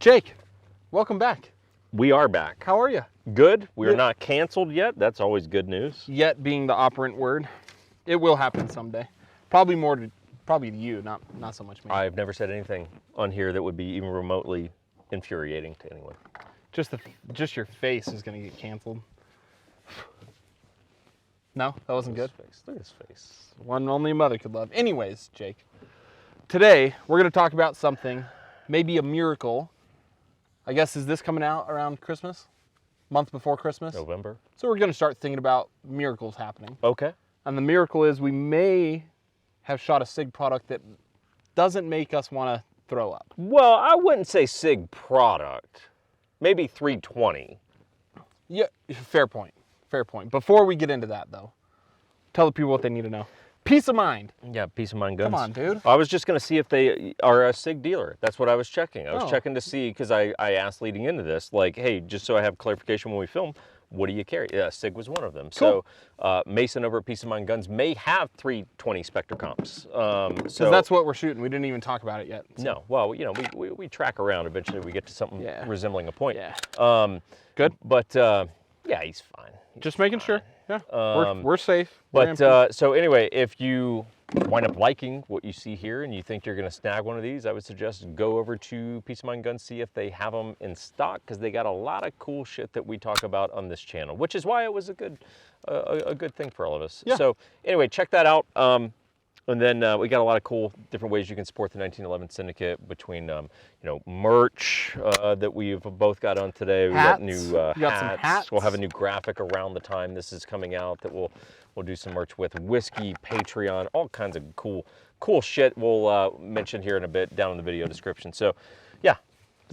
Jake, welcome back. We are back. How are you? Good. We are not canceled yet. That's always good news. Yet being the operant word. It will happen someday. Probably to you, not so much me. I've never said anything on here that would be even remotely infuriating to anyone. Just your face is gonna get canceled. No, that wasn't good. Look at his face. One only a mother could love. Anyways, Jake, today we're gonna talk about something, maybe a miracle. I guess, is this coming out around Christmas? Month before Christmas? November. So we're gonna start thinking about miracles happening. Okay. And the miracle is we may have shot a SIG product that doesn't make us wanna throw up. Well, I wouldn't say SIG product. Maybe 320. Yeah, fair point. Fair point. Before we get into that though, tell the people what they need to know. Peace of mind. Yeah, peace of mind guns. Come on, dude. I was just going to see if they are a SIG dealer. That's what I was checking. I was Oh. checking to see, because I asked leading into this, like, hey, just so I have clarification when we film, what do you carry? Yeah, SIG was one of them. Cool. So Mason over at Peace of Mind Guns may have 320 Spectre Comps. So that's what we're shooting. We didn't even talk about it yet. So. No, well, you know, we track around. Eventually we get to something resembling a point. Yeah. Good. But yeah, he's fine. Just making sure. Yeah. We're safe. But so anyway, if you wind up liking what you see here and you think you're going to snag one of these, I would suggest go over to Peace of Mind Guns, see if they have them in stock, because they got a lot of cool shit that we talk about on this channel, which is why it was a good thing for all of us. Yeah. So anyway, check that out. And then we got a lot of cool different ways you can support the 1911 Syndicate, between you know, merch that we've both got on today. We got new hats. We'll have a new graphic around the time this is coming out that we'll do some merch with. Whiskey, Patreon, all kinds of cool shit we'll mention here in a bit down in the video description. So yeah.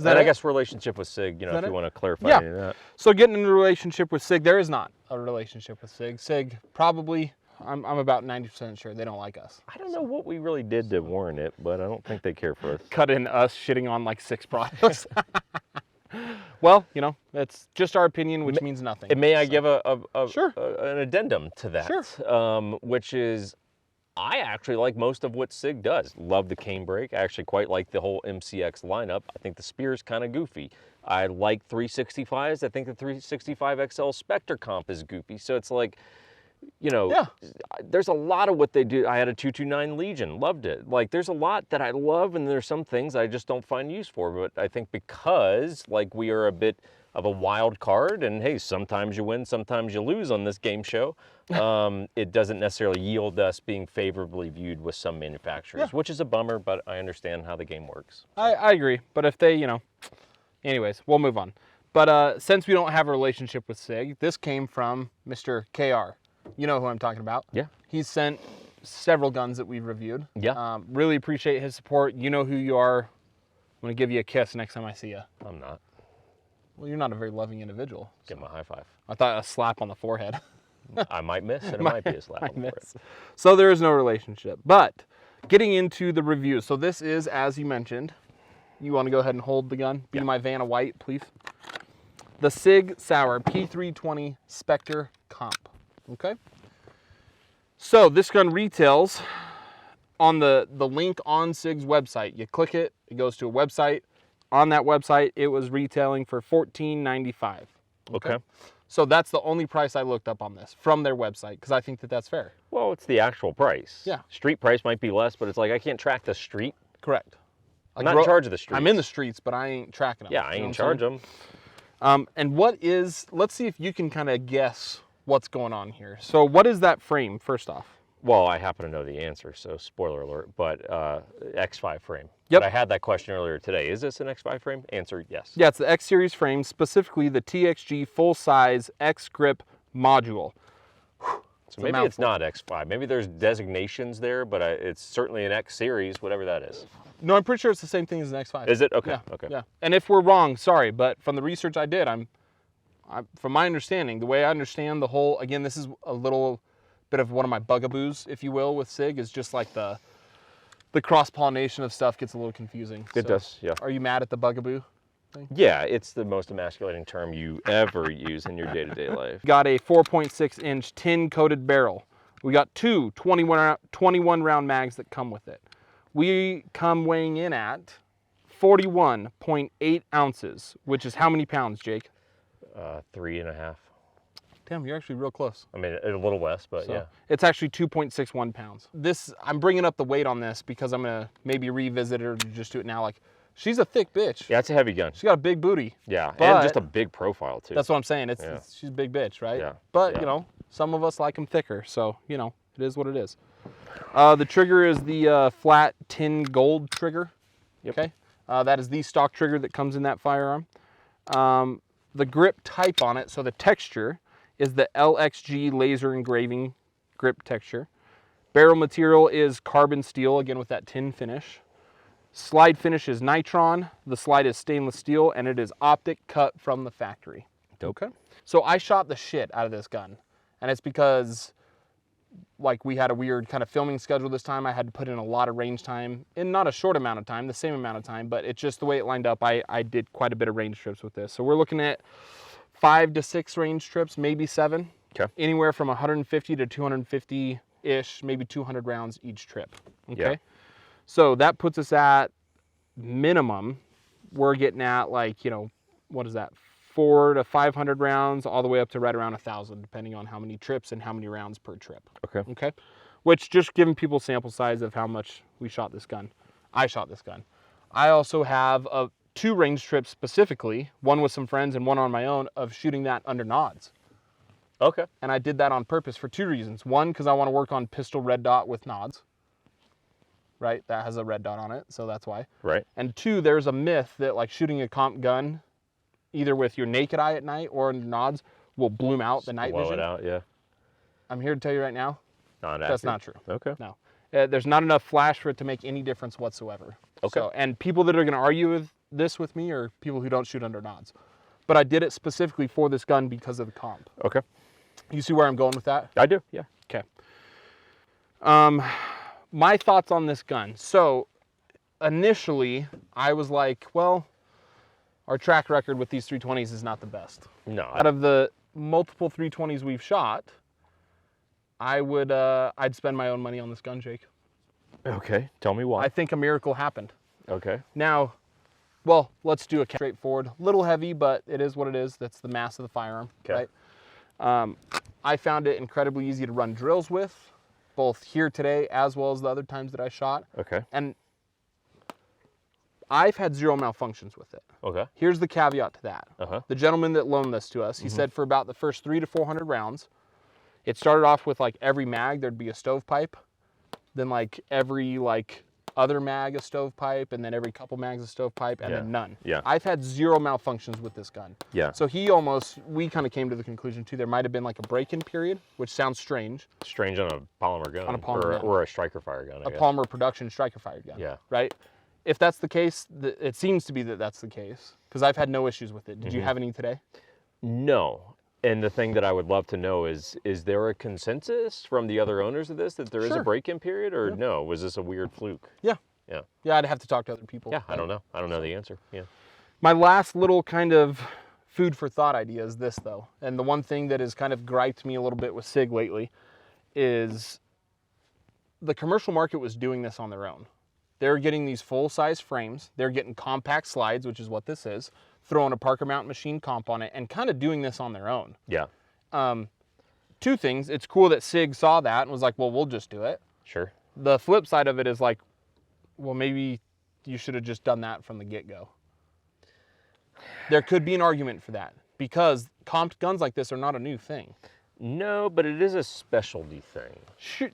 I guess relationship with SIG, you know, if you want to clarify any of that. So getting into a relationship with SIG, there is not a relationship with SIG. SIG probably, I'm about 90% sure they don't like us. I don't know what we really did to warrant it, but I don't think they care for us. Cut in us shitting on like 6 products. Well, you know, that's just our opinion, which means nothing. May I give an addendum to that? Sure. Which is, I actually like most of what SIG does. Love the cane brake. I actually quite like the whole MCX lineup. I think the spear's kind of goofy. I like 365s. I think the 365 XL Spectre Comp is goofy. So it's like, you know, there's a lot of what they do. I had a 229 Legion, loved it. Like, there's a lot that I love, and there's some things I just don't find use for. But I think because, like, we are a bit of a wild card, and hey, sometimes you win, sometimes you lose on this game show, it doesn't necessarily yield us being favorably viewed with some manufacturers, which is a bummer, but I understand how the game works. So. I agree, but if they, you know, anyways, we'll move on. But since we don't have a relationship with SIG, this came from Mr. KR. You know who I'm talking about. Yeah. He's sent several guns that we've reviewed. Yeah. Really appreciate his support. You know who you are. I'm going to give you a kiss next time I see you. I'm not. Well, you're not a very loving individual. Give him a high five. I thought a slap on the forehead. I might miss, and it might be a slap on the forehead. So there is no relationship. But getting into the review. So this is, as you mentioned, you want to go ahead and hold the gun? Be my Vanna White, please. The Sig Sauer P320 Spectre Comp. Okay. So this gun retails on the link on SIG's website. You click it, it goes to a website. On that website, it was retailing for $14.95. Okay. So that's the only price I looked up on this from their website, because I think that that's fair. Well, it's the actual price. Yeah. Street price might be less, but it's like, I can't track the street. Correct. I'm not in charge of the streets. I'm in the streets, but I ain't tracking them. Yeah, I ain't in charge of them. And what is, let's see if you can kind of guess what's going on here. So what is that frame, first off? Well, I happen to know the answer, so spoiler alert, but X5 frame. Yep. But I had that question earlier today. Is this an X5 frame? Answer, yes. Yeah, it's the X Series frame, specifically the TXG full-size X-Grip module. So maybe it's not X5. Maybe there's designations there, but it's certainly an X Series, whatever that is. No, I'm pretty sure it's the same thing as an X5. Is it? Okay. Yeah. Okay. Yeah. And if we're wrong, sorry, but from the research I did, from my understanding, the way I understand the whole, again, this is a little bit of one of my bugaboos, if you will, with SIG, is just like the cross-pollination of stuff gets a little confusing. It does, yeah. Are you mad at the bugaboo thing? Yeah, it's the most emasculating term you ever use in your day-to-day life. Got a 4.6-inch tin-coated barrel. We got two 21-round mags that come with it. We come weighing in at 41.8 ounces, which is how many pounds, Jake? 3.5. Damn, you're actually real close. I mean, a little less, but So, yeah. It's actually 2.61 pounds. I'm bringing up the weight on this because I'm gonna maybe revisit it or just do it now. Like, she's a thick bitch. Yeah, it's a heavy gun. She's got a big booty. Yeah, but and just a big profile too. That's what I'm saying. She's a big bitch, right? Yeah. But Yeah. you know, some of us like them thicker, so you know, it is what it is. The trigger is the flat tin gold trigger. Yep. Okay. That is the stock trigger that comes in that firearm. The grip type on it, so the texture is the LXG laser engraving grip texture. Barrel material is carbon steel, again with that tin finish. Slide finish is nitron. The slide is stainless steel, and it is optic cut from the factory. Dope. Okay. So I shot the shit out of this gun, and it's because like we had a weird kind of filming schedule this time. I had to put in a lot of range time in not a short amount of time, the same amount of time, but it's just the way it lined up. I did quite a bit of range trips with this. So we're looking at 5 to 6 range trips, maybe 7. Okay. Anywhere from 150 to 250-ish, maybe 200 rounds each trip. Okay. Yeah. So that puts us at minimum, we're getting at like, you know, what is that? 400 to 500 rounds, all the way up to right around 1,000, depending on how many trips and how many rounds per trip. Okay. Okay. Which just giving people sample size of how much we shot this gun. I shot this gun. I also have 2 range trips specifically, one with some friends and one on my own, of shooting that under nods. Okay. And I did that on purpose for 2 reasons. One, because I want to work on pistol red dot with nods. Right? That has a red dot on it, so that's why. Right. And 2, there's a myth that like shooting a comp gun, either with your naked eye at night or in nods, will bloom out the night Blow vision. it out, yeah. I'm here to tell you right now, Not that's not accurate. true. Okay. No. There's not enough flash for it to make any difference whatsoever. Okay. So, and people that are going to argue with this with me are people who don't shoot under nods. But I did it specifically for this gun because of the comp. Okay. You see where I'm going with that? I do, yeah. Okay. My thoughts on this gun. So initially I was like, well, our track record with these 320s is not the best. No. Out of the multiple 320s we've shot, I'd spend my own money on this gun, Jake. Okay. Tell me why. I think a miracle happened. Okay. Now, well, let's do a straightforward, little heavy, but it is what it is. That's the mass of the firearm, Okay. right? I found it incredibly easy to run drills with, both here today as well as the other times that I shot. Okay. And I've had 0 malfunctions with it. Okay. Here's the caveat to that. Uh-huh. The gentleman that loaned this to us, he said for about the first 300 to 400 rounds, it started off with like every mag, there'd be a stovepipe. Then like every like other mag a stovepipe, and then every couple mags a stovepipe, and Yeah. then none. Yeah. I've had 0 malfunctions with this gun. Yeah. So we kind of came to the conclusion too, there might have been like a break-in period, which sounds strange. Strange on a polymer gun. On a polymer gun. Or a striker fire gun, I A guess. Palmer production striker fired gun. Yeah. Right? If that's the case, it seems to be that that's the case, because I've had no issues with it. Did you have any today? No. And the thing that I would love to know is there a consensus from the other owners of this that there is Sure. a break-in period, or no? Was this a weird fluke? Yeah. Yeah. Yeah, I'd have to talk to other people. Yeah, I don't know. I don't know the answer. Yeah. My last little kind of food for thought idea is this, though. And the one thing that has kind of griped me a little bit with SIG lately is the commercial market was doing this on their own. They're getting these full-size frames. They're getting compact slides, which is what this is, throwing a Parker Mountain machine comp on it, and kind of doing this on their own. Yeah. 2 things. It's cool that SIG saw that and was like, well, we'll just do it. Sure. The flip side of it is like, well, maybe you should have just done that from the get-go. There could be an argument for that, because comped guns like this are not a new thing. No, but it is a specialty thing.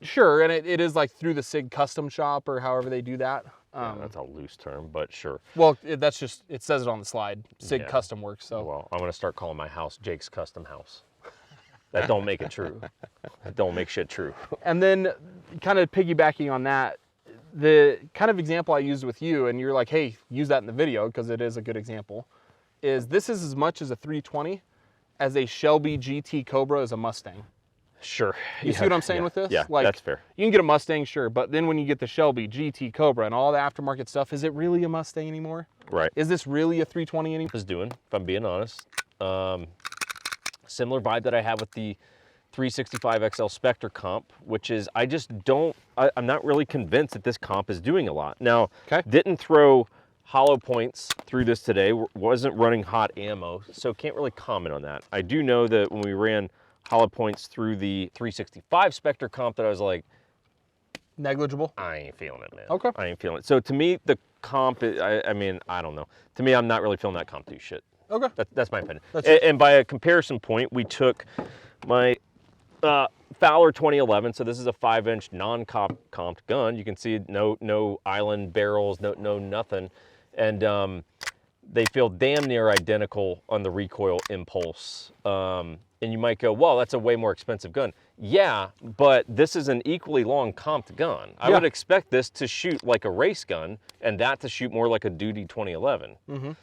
Sure, and it is like through the SIG custom shop or however they do that. Yeah, that's a loose term, but sure. Well, that's just, it says it on the slide, SIG Yeah. custom works, so. Well, I'm going to start calling my house Jake's Custom House. That don't make it true. That don't make shit true. And then kind of piggybacking on that, the kind of example I used with you, and you're like, hey, use that in the video because it is a good example, is this is as much as a 320 as a Shelby GT Cobra is a Mustang. Sure. You see what I'm saying with this? Yeah, like, that's fair. You can get a Mustang, sure, but then when you get the Shelby GT Cobra and all the aftermarket stuff, is it really a Mustang anymore? Right. Is this really a 320 anymore? Was doing, if I'm being honest. Similar vibe that I have with the 365 XL Spectre Comp, which is, I'm not really convinced that this comp is doing a lot. Now, Okay. didn't throw hollow points through this today. Wasn't running hot ammo, so can't really comment on that. I do know that when we ran hollow points through the 365 Spectre Comp, that I was like, negligible. I ain't feeling it, man. Okay. I ain't feeling it. So to me, the comp, I mean, I don't know. To me, I'm not really feeling that comp do shit. Okay. That's my opinion. That's and by a comparison point, we took my Fowler 2011. So this is a 5-inch non-comped gun. You can see no island barrels, no nothing, and they feel damn near identical on the recoil impulse. And you might go, well, that's a way more expensive gun. Yeah, but this is an equally long comped gun. I would expect this to shoot like a race gun and that to shoot more like a Duty 2011.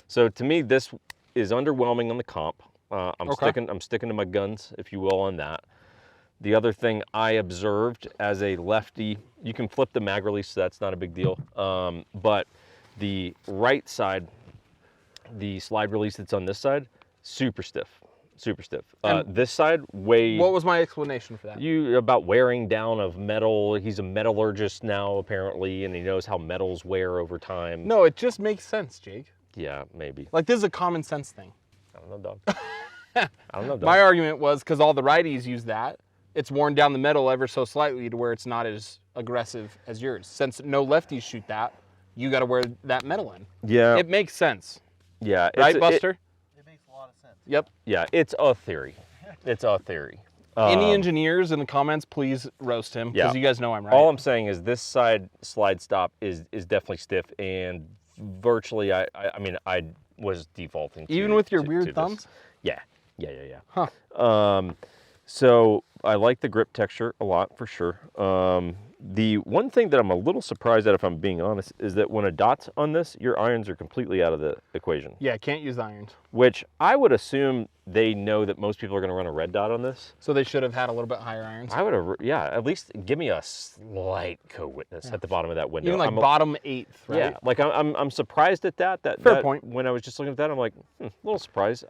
So to me, this is underwhelming on the comp. I'm sticking to my guns, if you will, on that. The other thing I observed as a lefty, you can flip the mag release, so that's not a big deal. But the right side, the slide release that's on this side, super stiff. Super stiff. This side, way... What was my explanation for that? About wearing down of metal. He's a metallurgist now, apparently, and he knows how metals wear over time. No, it just makes sense, Jake. Yeah, maybe. Like, this is a common sense thing. I don't know, dog. I don't know, dog. My argument was because all the righties use that, it's worn down the metal ever so slightly to where it's not as aggressive as yours. Since no lefties shoot that, you got to wear that metal in. Yeah. It makes sense. Yeah. Right, Buster? It makes a lot of sense. Yep. Yeah, it's a theory. It's a theory. Any engineers in the comments, please roast him, because you guys know I'm right. All I'm saying is this side slide stop is definitely stiff, and virtually, I mean, I was defaulting to, even with your to weird this. thumbs? Yeah. Huh. So I like the grip texture a lot, for sure. The one thing that I'm a little surprised at, if I'm being honest, is that when a dot's on this, your irons are completely out of the equation. Yeah, can't use the irons. Which I would assume they know that most people are going to run a red dot on this. So they should have had a little bit higher irons. I would have, yeah, at least give me a slight co-witness at the bottom of that window. Even like bottom eighth, right? Yeah, like I'm surprised at that. Fair point. When I was just looking at that, I'm like, a little surprised.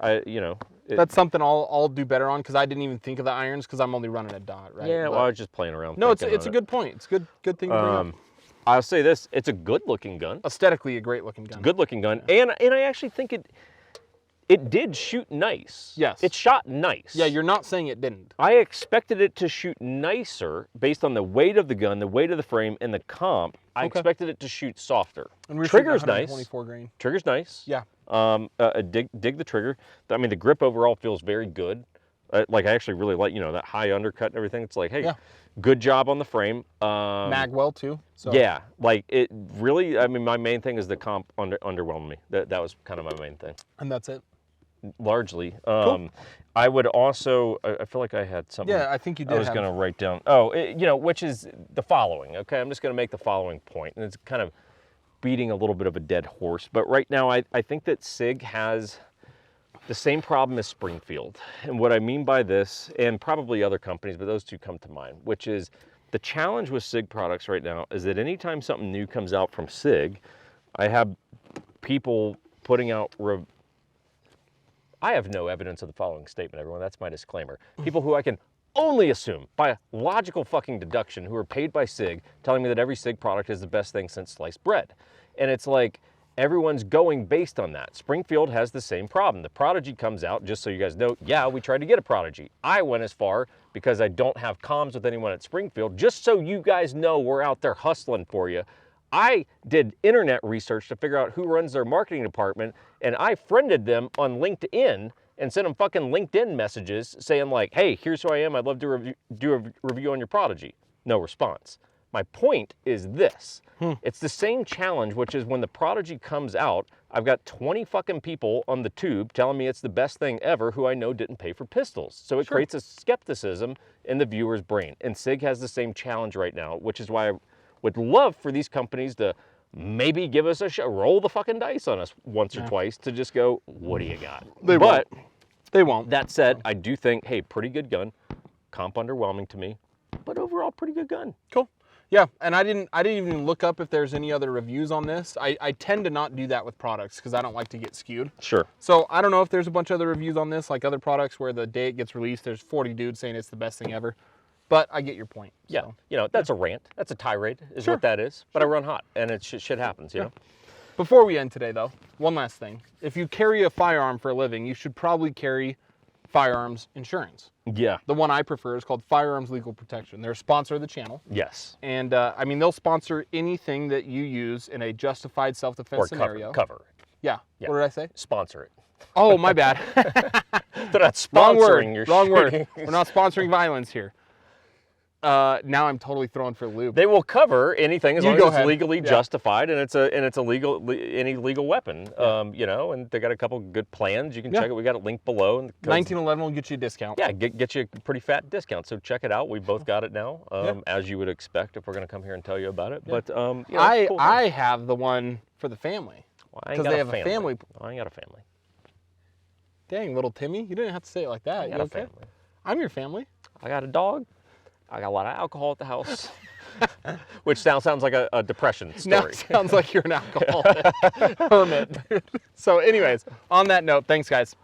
That's something I'll do better on, because I didn't even think of the irons, because I'm only running a dot, right? Yeah, well, I was just playing around. No, it's a good point. It's a good thing to bring up. I'll say this: it's a good-looking gun. Aesthetically, a great-looking gun. Good-looking gun, and I actually think it did shoot nice. Yes. It shot nice. Yeah, you're not saying it didn't. I expected it to shoot nicer based on the weight of the gun, the weight of the frame, and the comp. I expected it to shoot softer. And we're Trigger's nice. 24 grain. Trigger's nice. Yeah. Dig the trigger. I mean, the grip overall feels very good. Like, I actually really like, that high undercut and everything. It's like, hey, good job on the frame. Magwell too. So. Yeah, like it really. I mean, my main thing is the comp underwhelmed me. That was kind of my main thing. And that's it. Largely. Cool. I would also. I feel like I had something. Yeah, I think you did. I was going to write down. Oh, which is the following. Okay, I'm just going to make the following point, and it's kind of beating a little bit of a dead horse. But right now, I think that Sig has the same problem as Springfield. And what I mean by this, and probably other companies, but those two come to mind, which is the challenge with Sig products right now is that anytime something new comes out from Sig, I have people putting out. I have no evidence of the following statement, everyone. That's my disclaimer. People who I can only assume by logical fucking deduction, who are paid by Sig, telling me that every Sig product is the best thing since sliced bread. And it's like, everyone's going based on that. Springfield has the same problem. The Prodigy comes out, just so you guys know, yeah, we tried to get a Prodigy. I went as far, because I don't have comms with anyone at Springfield, just so you guys know we're out there hustling for you. I did internet research to figure out who runs their marketing department, and I friended them on LinkedIn and sent them fucking LinkedIn messages saying like, hey, here's who I am. I'd love to do a review on your Prodigy. No response. My point is this. It's the same challenge, which is when the Prodigy comes out, I've got 20 fucking people on the tube telling me it's the best thing ever who I know didn't pay for pistols. So it creates a skepticism in the viewer's brain. And Sig has the same challenge right now, which is why I would love for these companies to maybe give us a shot, roll the fucking dice on us once or twice to just go, what do you got? They won't. That said, I do think, hey, pretty good gun. Comp underwhelming to me, but overall pretty good gun. Cool. Yeah, and I didn't even look up if there's any other reviews on this. I tend to not do that with products because I don't like to get skewed. Sure. So I don't know if there's a bunch of other reviews on this, like other products where the day it gets released, there's 40 dudes saying it's the best thing ever. But I get your point. Yeah, that's a rant. That's a tirade is what that is. But I run hot, and shit happens, you know? Before we end today, though, one last thing. If you carry a firearm for a living, you should probably carry firearms insurance. Yeah. The one I prefer is called Firearms Legal Protection. They're a sponsor of the channel. Yes. And I mean, they'll sponsor anything that you use in a justified self-defense scenario. Cover. Yeah. What did I say? Sponsor it. Oh, my bad. They're not sponsoring Wrong word. your Wrong word. shooting. We're not sponsoring violence here. Now I'm totally thrown for a loop. They will cover anything as long as it's legally Yeah. justified and it's any legal weapon. You know, and they got a couple good plans. You can check it. We got a link below. And 1911 will get you a discount. yeah, get you a pretty fat discount. So check it out. We both got it now, as you would expect if we're going to come here and tell you about it. But you know, I have the one for the family. Well, I ain't Because got they a have a family. I ain't got a family. Dang, little Timmy, you didn't have to say it like that. I You got a okay? family. I'm your family. I got a dog. I got a lot of alcohol at the house, which sounds like a depression Now story. it sounds like you're an alcoholic hermit. So anyways, on that note, thanks guys.